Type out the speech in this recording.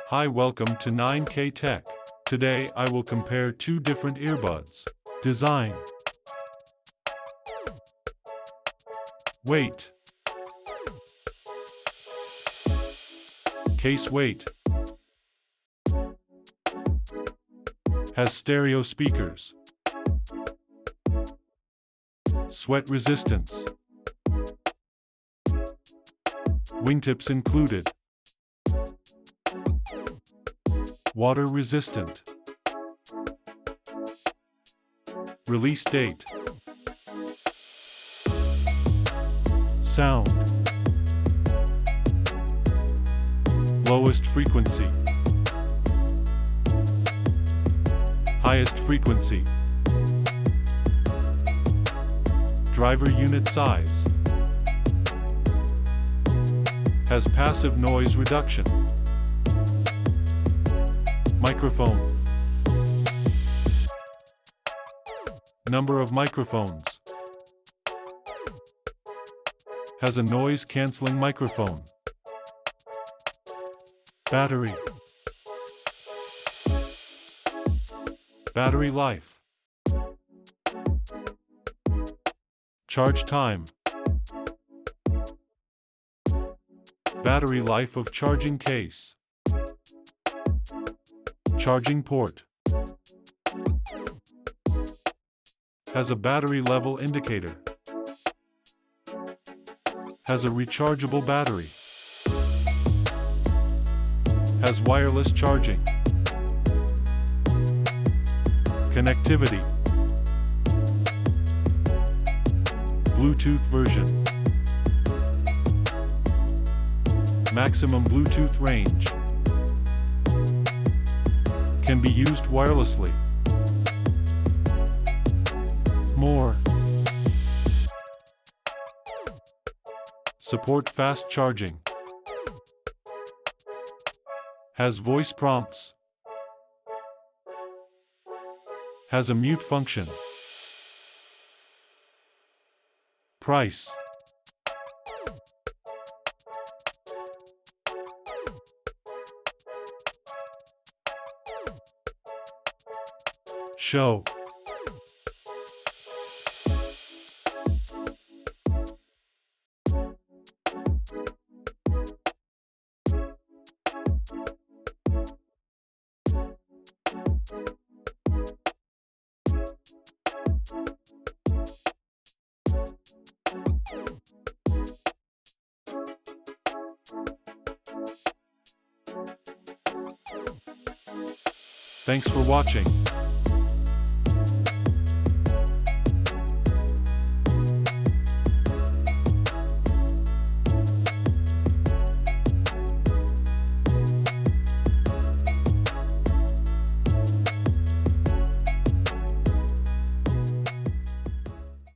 Hi, welcome to 9K Tech. Today I will compare two different earbuds. Design. Weight. Case weight. Has stereo speakers. Sweat resistance. Wingtips included. Water resistant. Release date. Sound. Lowest frequency. Highest frequency. Driver unit size. Has passive noise reduction. Microphone. Number of microphones. Has a noise-canceling microphone. Battery. Battery life. Charge time. Battery life of charging case. Charging port. Has a battery level indicator. Has a rechargeable battery. Has wireless charging. Connectivity. Bluetooth version. Maximum Bluetooth range. Can be used wirelessly. More. Support fast charging. Has voice prompts. Has a mute function. Price. Show. Thanks for watching.